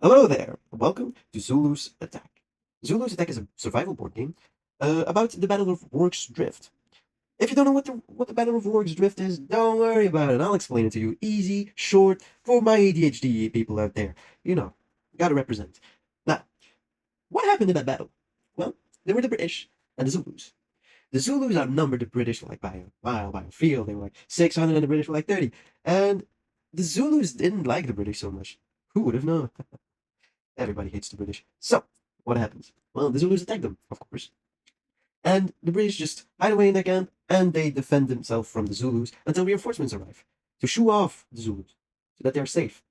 Hello there, welcome to Zulu's Attack. Zulu's Attack is a survival board game about the Battle of Rorke's Drift. If you don't know what the Battle of Rorke's Drift is, don't worry about it. I'll explain it to you. Easy, short, for my ADHD people out there. You know, gotta represent. Now, what happened in that battle? Well, there were the British and the Zulus. The Zulus outnumbered the British like by a mile, by a field. They were like 600 and the British were like 30. And the Zulus didn't like the British so much. Who would have known? Everybody hates the British. So, what happens? Well, the Zulus attack them, of course. And the British just hide away in their camp and they defend themselves from the Zulus until reinforcements arrive to shoo off the Zulus so that they're safe.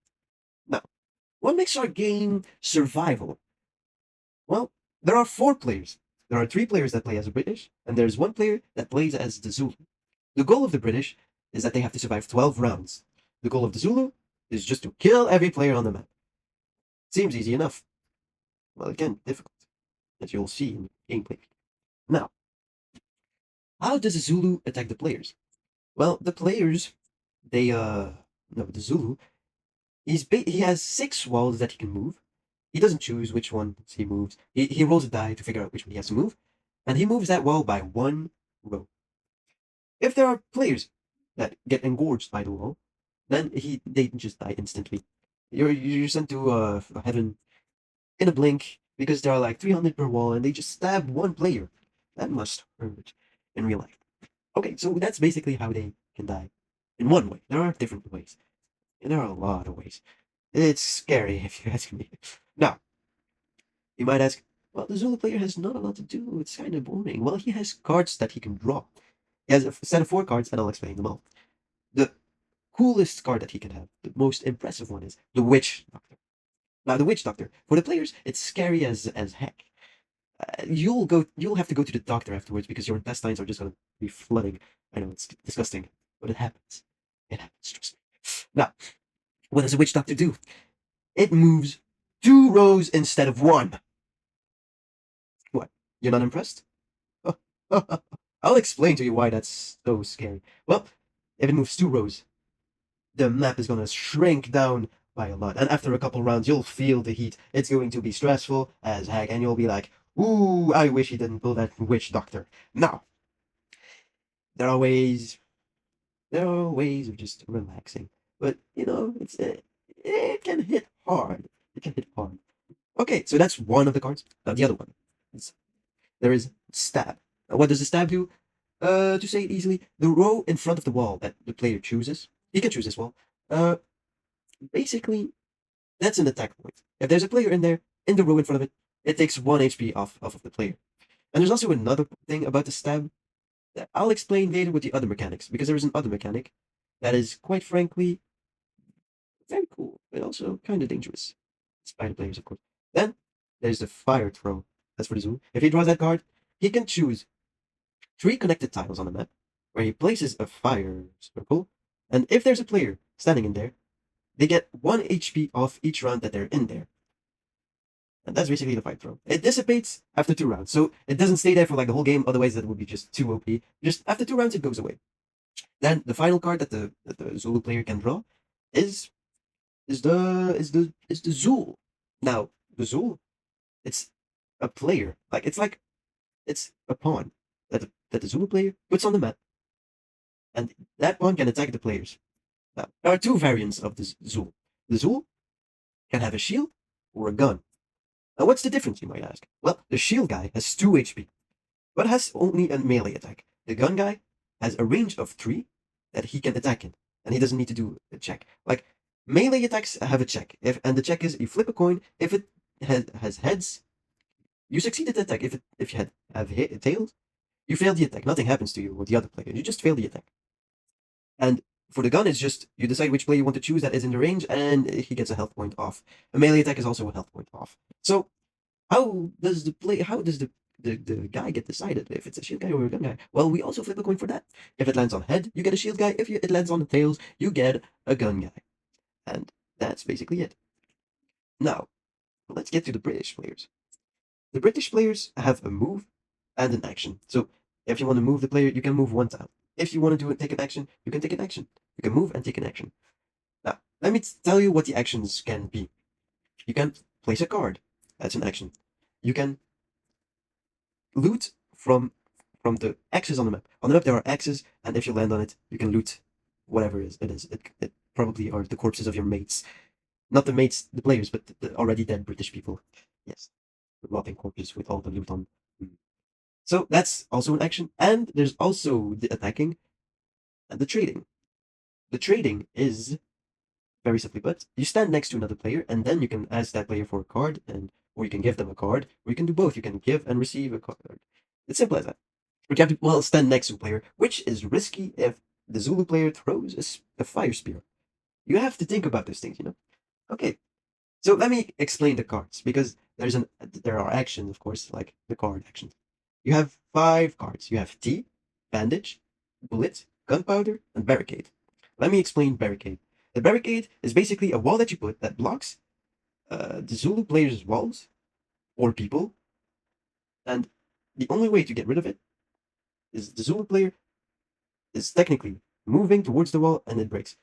Now, what makes our game survival? Well, there are four players. There are three players that play as the British, and there's one player that plays as the Zulu. The goal of the British is that they have to survive 12 rounds. The goal of the Zulu is just to kill every player on the map. Seems easy enough. Well, again, difficult, as you'll see in gameplay. Now, how does a Zulu attack the players? Well, the players, they, no, the Zulu, he has six walls that he can move. He doesn't choose which ones he moves. He rolls a die to figure out which one he has to move, and he moves that wall by one row. If there are players that get engorged by the wall, then they just die instantly. You're sent to heaven in a blink because there are like 300 per wall, and they just stab one player. That must hurt in real life. Okay, so that's basically how they can die. In one way. There are different ways. And there are a lot of ways. It's scary if you ask me. Now, you might ask, well, the Zulu player has not a lot to do. It's kind of boring. Well, he has cards that he can draw. He has a set of four cards, and I'll explain them all. The coolest card that he can have, the most impressive one, is the Witch Doctor. Now, the Witch Doctor, for the players, it's scary as heck. You'll have to go to the doctor afterwards because your intestines are just gonna be flooding. I know it's disgusting, but it happens. It happens. Trust me. Now, what does a witch doctor do? It moves two rows instead of one. What? You're not impressed? I'll explain to you why that's so scary. Well, if it moves two rows, the map is gonna shrink down by a lot, and after a couple rounds, you'll feel the heat. It's going to be stressful as heck, and you'll be like, "Ooh, I wish he didn't pull that witch doctor." Now, there are ways there are ways of just relaxing, but it can hit hard. It can hit hard. Okay, so that's one of the cards. Now the other one, is, there is stab. Now, what does the stab do? To say it easily, the row in front of the wall that the player chooses, he can choose this wall. Uh, basically, that's an attack point. If there's a player in there, in the row in front of it, it takes 1 HP off of the player. And there's also another thing about the stab that I'll explain later with the other mechanics, because there is an other mechanic that is, quite frankly, very cool, but also kind of dangerous. Spider players, of course. Then there's the fire throw. That's for the zoo. If he draws that card, he can choose three connected tiles on the map where he places a fire circle. And if there's a player standing in there, they get 1 HP off each round that they're in there. And that's basically the fire throw. It dissipates after 2 rounds, so it doesn't stay there for like the whole game. Otherwise, that would be just too OP. Just after 2 rounds, it goes away. Then the final card that the Zulu player can draw is is the Zool. Now the Zool, it's a player. Like it's a pawn that the Zulu player puts on the map, and that pawn can attack the players. Now there are two variants of the Zool. The Zool can have a shield or a gun. Now what's the difference, you might ask? Well, the shield guy has 2 HP, but has only a melee attack. The gun guy has a range of 3 that he can attack in, and he doesn't need to do a check. Like melee attacks have a check, and the check is you flip a coin. If it has heads, you succeeded the attack. If you have tails, you fail the attack. Nothing happens to you or the other player. You just fail the attack. And for the gun, it's just you decide which player you want to choose that is in the range, and he gets a health point off. A melee attack is also a health point off. So how does the guy get decided if it's a shield guy or a gun guy? Well, we also flip a coin for that. If it lands on head, you get a shield guy. If it lands on the tails, you get a gun guy. And that's basically it. Now, let's get to the British players. The British players have a move and an action. So if you want to move the player, you can move one tile. If you want to take an action, you can take an action. You can move and take an action. Now, let me tell you what the actions can be. You can place a card. That's an action. You can loot from the X's on the map. On the map there are X's, and if you land on it, you can loot whatever it is. It probably are the corpses of your mates. Not the mates, the players, but the already dead British people. Yes. Rotting corpses with all the loot on. Mm. So that's also an action. And there's also the attacking and the trading. The trading is very simply put, you stand next to another player and then you can ask that player for a card, and or you can give them a card, or you can do both. You can give and receive a card. It's simple as that. But you have to, well, stand next to a player, which is risky if the Zulu player throws a fire spear. You have to think about those things. Okay, so let me explain the cards, because there are actions, of course, like the card actions. You have 5 cards. You have Tea, Bandage, Bullet, Gunpowder, and Barricade. Let me explain Barricade. The barricade is basically a wall that you put that blocks the Zulu players' walls or people, and the only way to get rid of it is the Zulu player is technically moving towards the wall and it breaks.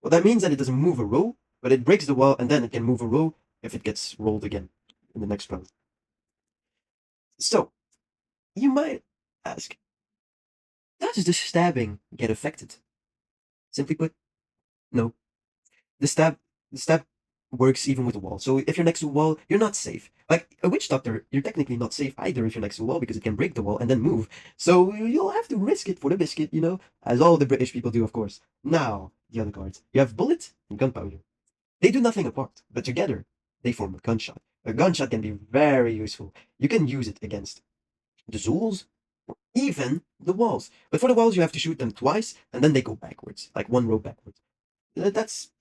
Well, that means that it doesn't move a row, but it breaks the wall and then it can move a row if it gets rolled again in the next round. So, you might ask, does the stabbing get affected? Simply put, no. The stab the stab works even with a wall. So if you're next to a wall, you're not safe. Like a witch doctor, you're technically not safe either if you're next to a wall, because it can break the wall and then move. So you'll have to risk it for the biscuit, as all the British people do, of course. Now, the other cards. You have bullet and gunpowder. They do nothing apart, but together they form a gunshot. A gunshot can be very useful. You can use it against the Zulus, or even the walls. But for the walls, you have to shoot them twice, and then they go backwards, like one row backwards. That's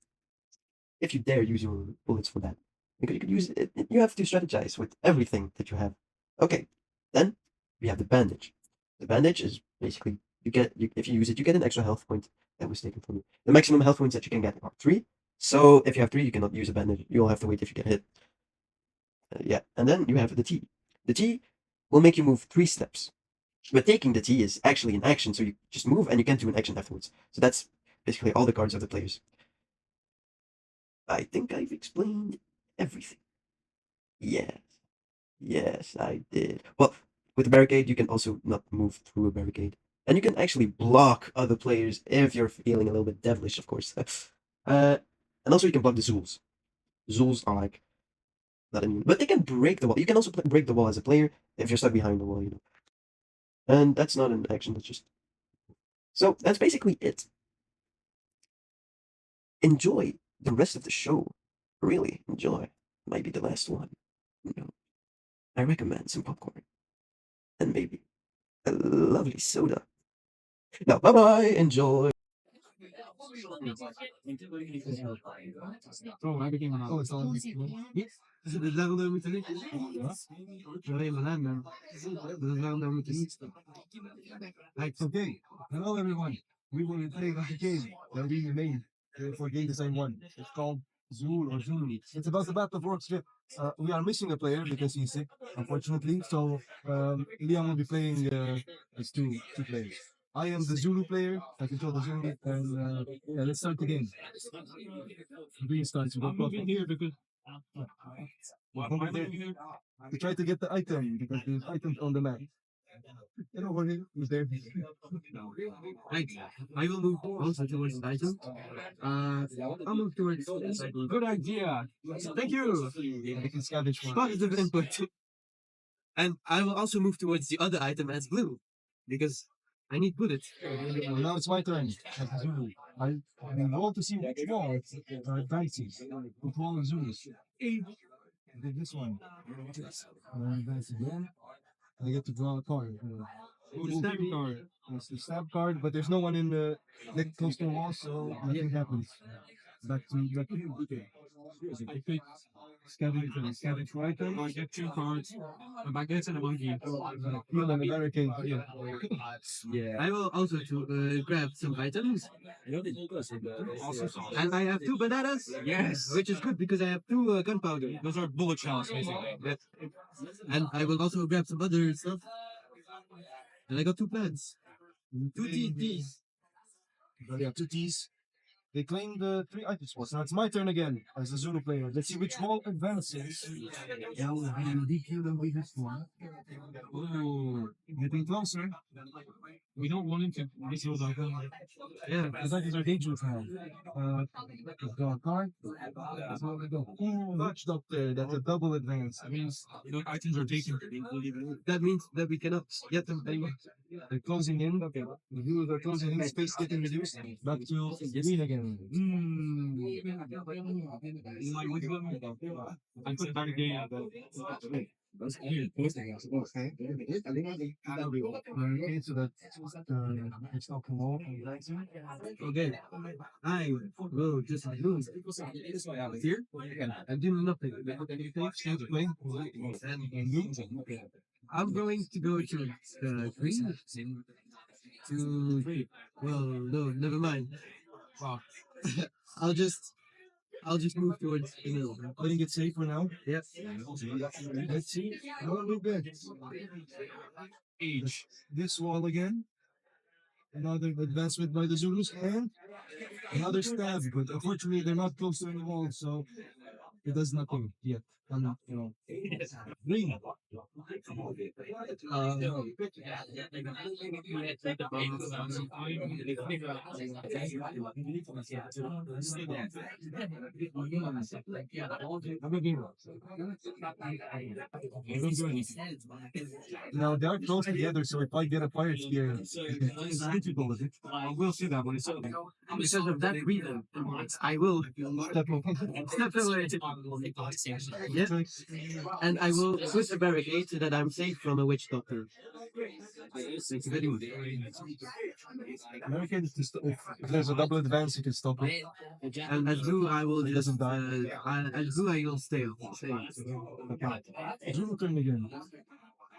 if you dare use your bullets for that. Because you could use it, you have to strategize with everything that you have. Okay, then we have the bandage. The bandage is basically if you use it, you get an extra health point that was taken from you. The maximum health points that you can get are 3. So if you have 3, you cannot use a bandage. You'll have to wait if you get hit. Yeah, and then you have the T. The T will make you move 3 steps. But taking the T is actually an action, so you just move and you can't do an action afterwards. So that's basically all the cards of the players. I think I've explained everything. Yes, yes, I did. Well, with a barricade, you can also not move through a barricade. And you can actually block other players if you're feeling a little bit devilish, of course. uh, and also you can block the Zools. Zools are like not immune, but they can break the wall. You can also break the wall as a player if you're stuck behind the wall. And that's not an action, that's just... So that's basically it. Enjoy the rest of the show. Really, enjoy. Might be the last one. You know, I recommend some popcorn and maybe a lovely soda. Now, bye bye. Enjoy. Okay, hello everyone. We will be playing a game that we made for game design one. It's called Zul or Zulu. It's about the Battle of Orcs Strip. We are missing a player because he's sick, unfortunately. So Liam will be playing as two players. I am the Zulu player. I control the Zulu, and yeah, let's start the game. Green starts. I'm moving here because to try to get the item because there's items on the map. Get over here. Who's there? Right. I will move also towards the item. I'll move towards the item. Good idea. Thank you. I can scavenge one. Positive input. And I will also move towards the other item as blue because I need bullets. Well, now it's my turn. As a Zulu. I roll to see which wall advances. Which wall is Zulus? I did this one. Advance again. I get to draw a card. The stab card. It's the stab card, but there's no one in the next close to the wall, so nothing happens. Back to you. Okay. I pick scavenge item. I get 2 cards. A baguette and a monkey. Heal and a barricade. Yeah. Yeah. I will also grab some items. And I have 2 bananas. Yes. Which is good because I have 2 gunpowder. Those are bullet shells, basically. Yeah. And I will also grab some other stuff. And I got 2 plants. 2 TTs. Yeah, 2 T's. They claim the 3 item spots. Now it's my turn again as a Zulu player. Let's see which wall advances. DQ the weakest one. Ooh, getting closer. We don't want him to miss those icons. Yeah, because icons are dangerous now. Draw a card. Ooh, Dutch Doctor. That's a double advance. That means items are taken. That means that we cannot get them anymore. They're closing in. The viewers are closing in. Space getting reduced. Back to green again. I'm putting back again. Okay, so it's not long. Okay, I will just move here and do nothing. I'm going to go to green to, well, no, never mind. Wow. I'll just move towards the middle. Playing it safe for now. Yep. Let's see. What we get. Age. This wall again. Another advancement by the Zulus and another stab, but unfortunately they're not close to any wall, so it does nothing yet. Green. Now they are close together, so if I get a fire spear, it's difficult with it. We'll see that when it's over. Because of that reason, I will step away. Yep. And I will put a barricade so that I'm safe from a witch doctor. American, if there's a double advance, you can stop it. And as blue, I will It just, doesn't die. as blue, I will stay. Zulu turn again.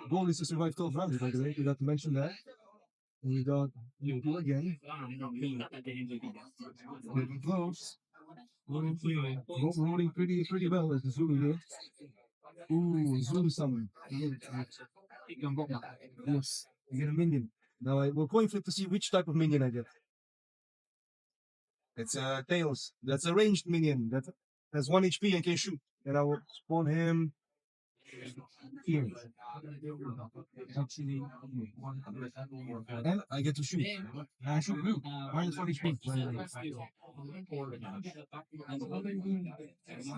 Goal is to survive 12 rounds, by the way. We got to mention that. And we got you again. Getting close. Rolling pretty well as the Zulu here. Ooh, Zulu summon. Yes, I get a minion. Now I will coin flip to see which type of minion I get. It's Tails. That's a ranged minion that has 1 HP and can shoot. And I will spawn him here. Actually, and I get to shoot. And I shoot blue. Minus 1 HP.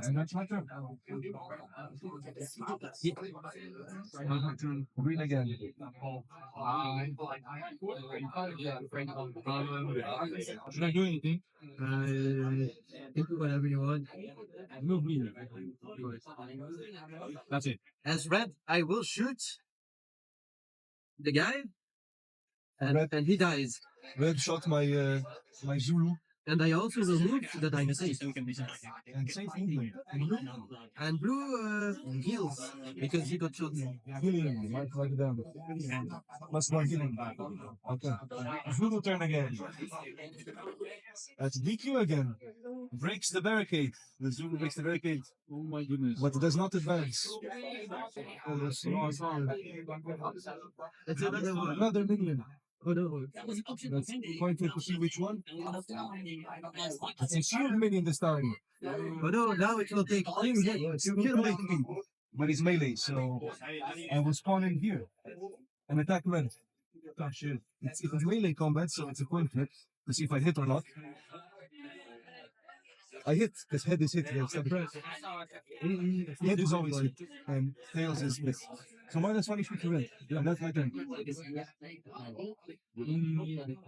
And that's my turn. Green again. Should I do anything? Do whatever you want. Move me. That's it. As red, I will shoot the guy, Red. and he dies. Red shot my my Zulu And I also will move so that I'm safe. and safe movement. And blue heals because he got shot. Healing, like them. Plus 1 healing. Okay. Zulu turn again. That's DQ again. Breaks the barricade. The Zulu breaks the barricade, Oh my goodness. but it does not advance. Oh, that's That's another one. another minion. Oh no. Let's point to see which one. It's a shield minion this time. Oh no, now it will take 3 hits to kill me. But he's melee, so I will spawn in here and attack red. Oh shit. It's melee combat, so it's a coin flip to see if I hit or not. I hit, because head is hit. Head is always hit, and tails is missed. So minus 1 HP to red. Yeah, that's my turn.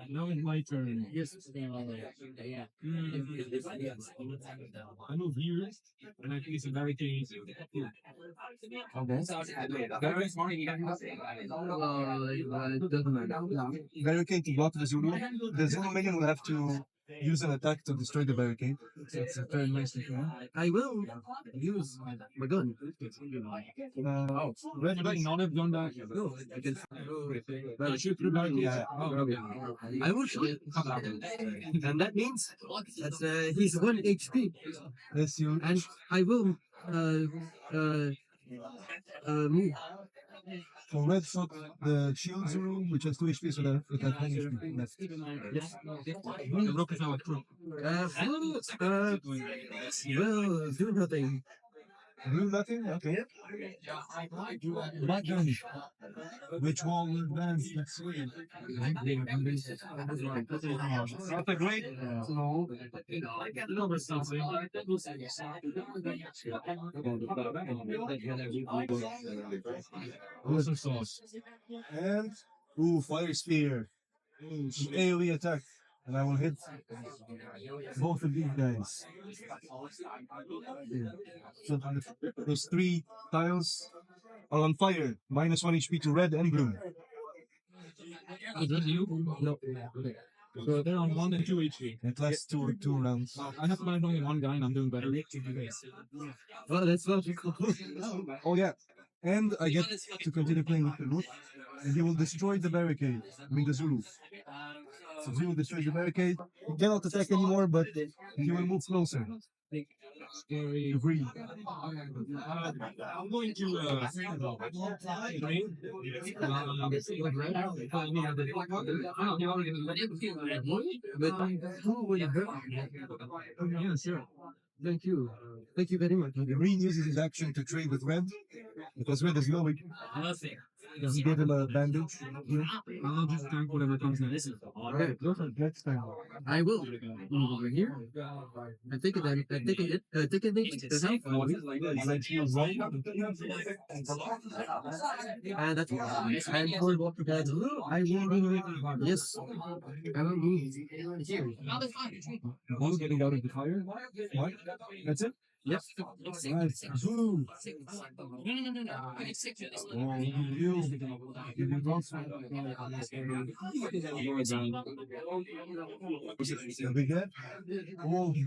Now it's my turn. I move here, and I think it's a barricade. It doesn't matter. Barricade to block the Zulu. The Zulu minion will have to use an attack to destroy the barricade. So it's a very nice thing. I will use my gun. Red Should I not have done that? No, I can. I shoot through barricades. Yeah. Oh, okay. I will shoot. And that means that he's 1 HP. Yes, you. And I will move. For red shot the shield Zulu, which has 2 HP, so that it has 1 HP left. Yes. The rook is now at true. Well, do nothing. Blue nothing? Okay. Black gun. Which wall will advance? Let's see. Not a great. No. No, but something. Also sauce. And fire spear. AoE attack. And I will hit both of these guys. So those 3 tiles are on fire. -1 HP to red and blue. Is that you? No. So they're on 1 and 2 HP. It lasts two rounds. I have mine only one guy and I'm doing better. Well, that's not cool. Oh yeah. And I get to continue playing with the loot. And he will destroy the barricade. I mean the Zulu. So Zulu destroys the barricade. He cannot attack anymore, but he will move closer. Scary. Agree. I'm going to green. But who will hurt? Yeah, sure. Thank you. Thank you very much. Green uses his action to trade with red. Because red is low. He gave him a bandage. I'll just tank whatever comes next. Okay. Next time. I will move over here. I think it. I think it. I think it needs to help. And that's and for that, I will move. Yes, I will move here. Who's getting out of the fire? What? That's it? Yep. Nice. Zoom. We get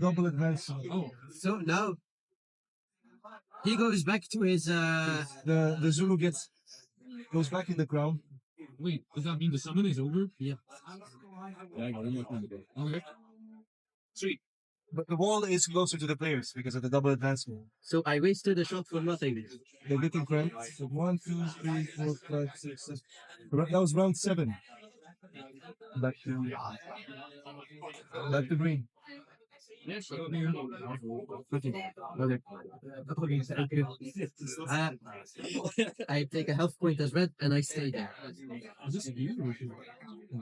double advance. Oh, So now he goes back to his. The Zulu goes back in the crown. wait, does that mean the summon is over? Yeah. Yeah, I got one more time. Okay. Sweet. But the wall is closer to the players because of the double advancement. So I wasted a shot for nothing. They're getting credits. So 1, 2, 3, 4, 5, 6, 7. That was round 7. Back to green. Okay. I take a health point as red and I stay there. Is this you?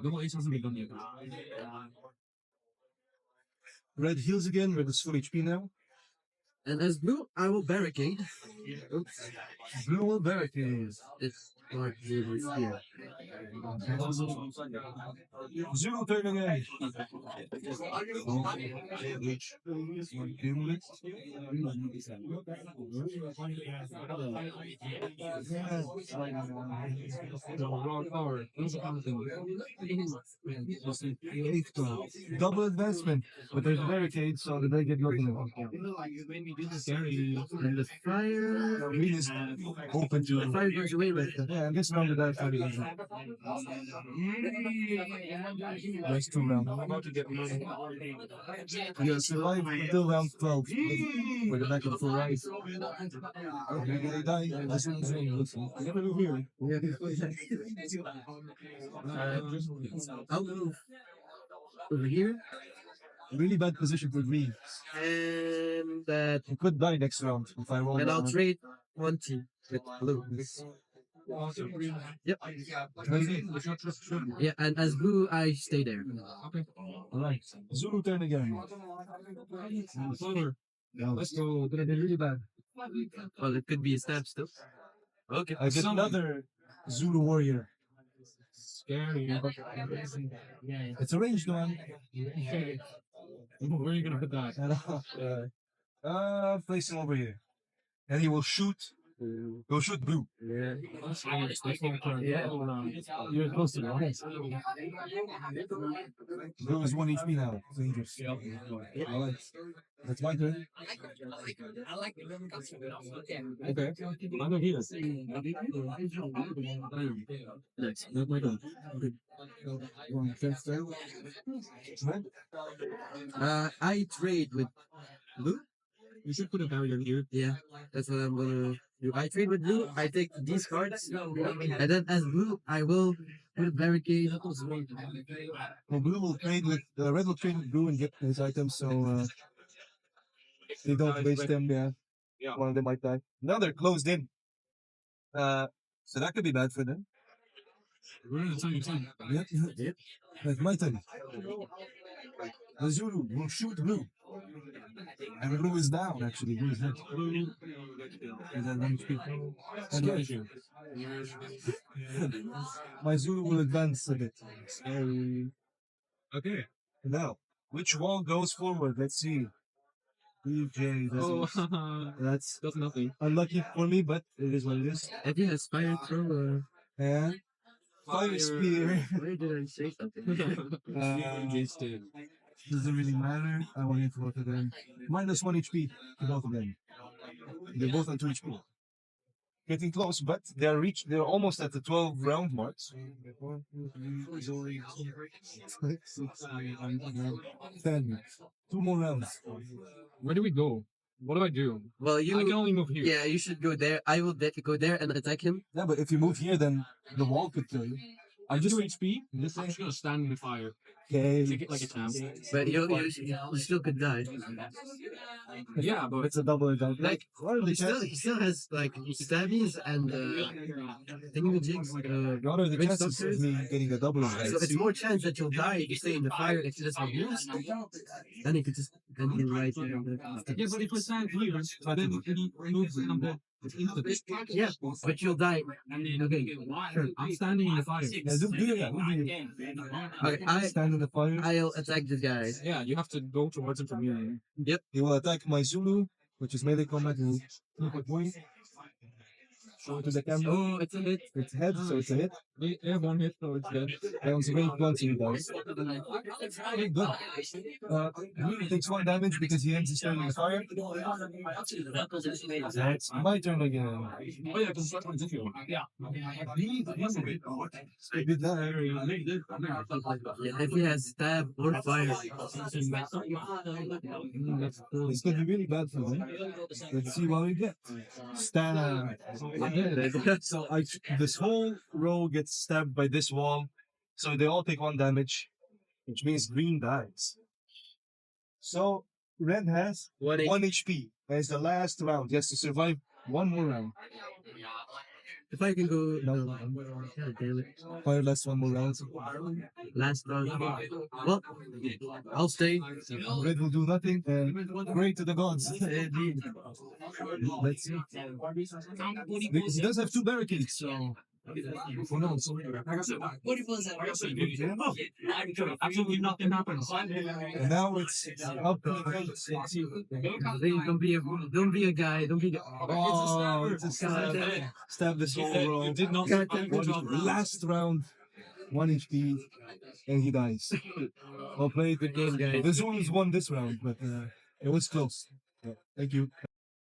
Double ace hasn't been done yet. Red heals again. Red is full HP now. And as blue, I will barricade. Oops. Blue will barricade. It's like here. Zero turn again. Double advancement, but there's a barricade, so they get nothing. Scary. And the fire. Green is open to The fire goes away with Yeah, and this round the die fire is Nice 2 round. I'm about to get money. You survive until round 12 with the back of the full rise. Maybe they die. This one's Never move here. I'll move over here. Really bad position for green. And that. He could die next round if I roll. And I'll trade 1 2 with blue. Yep. Yeah, and as blue, I stay there. Okay. Alright. Zulu turn again. Over. Let's go. Gonna be really bad. Well, it could be a stab still. Okay. I get another Zulu warrior. Scary. It's a ranged one. Where are you gonna put that? Place him over here. And he will shoot. Go shoot blue. Yeah. Yeah. You're close to it. Blue is 1 HP now. Dangerous. Alright. That's my turn. Okay. I'm gonna heal us. Next. That's my turn. I trade with blue. You should put a barrier here. Yeah, that's what I'm gonna I trade with blue, I take these cards, and then as blue, I will put barricade. Well, blue will trade with red will trade with blue and get his items, so they don't waste them. Yeah, one of them might die. Now they're closed in. So that could be bad for them. We're in the same team. Yep. Like my turn. The Zulu will shoot blue. And blue is down, actually. Blue is dead. Is that one speaker? Scary. My Zulu will advance a bit. Scary. Okay. Now, which wall goes forward? Let's see. DJ doesn't. Oh, That's that's nothing. unlucky for me, but it is what it is. If he has fire throw, And fire spear. where did I say something? Wasted. Doesn't really matter. I want it for both of them. Minus 1 HP to both of them. They're both on 2 HP. Getting close, but they're almost at the 12 round mark. So 1, 2, 3, 4, 5, 6, 7, 10. 2 more rounds. Where do we go? What do I do? Well, I can only move here. yeah, you should go there. I will go there and attack him. Yeah, but if you move here, then the wall could kill you. I'm just HP. Just I'm just gonna stand in the fire. Okay. Take it like a champ. But you still could die. Yeah, but It's a double jump. Like, he still has like stabbies and thingamajigs. What are the Red chances Stalkers? of me getting a double So it's more chance that you'll die if you stay in the fire if you just have boost. Then you could just then you right there. yeah, but if I stand here, then he moves and then into this. Yeah, but you'll die. Okay, sure. I'm standing in the fire. Yeah, do that. Okay, Stand in the fire. I'll attack this guy. Yeah, you have to go towards him from here. He will attack my Zulu, which is melee combat. And show it to the camera. Oh, it's a hit. It's head, so it's a hit. They have one hit, so it's dead. I also made one to you guys. Okay, good. He takes 1 damage because he ends his turn in the fire. That's my turn again. Oh yeah, because that's one if you want. Yeah. I did that. Yeah, if he has stab or fire. It's going to be really bad for them. Let's see what we get. Stab. So this whole row gets stabbed by this wall. So they all take 1 damage, which means green dies. So red has 1 HP. And it's the last round. He has to survive 1 more round. If I can go, No. God damn it. Fire lasts 1 more round. Last round. Well, I'll stay. Red will do nothing. And pray to the gods. Let's see. He does have 2 barricades, so who knows? Absolutely nothing happens. And now it's up to the gods. Let's see. Don't be a guy. Don't be. Oh, it's a stab. Stab this whole row. You did not. Last round, 1 HP, and he dies. Well played. Good game, guys. The Zulus won this round, but it was close. Thank you.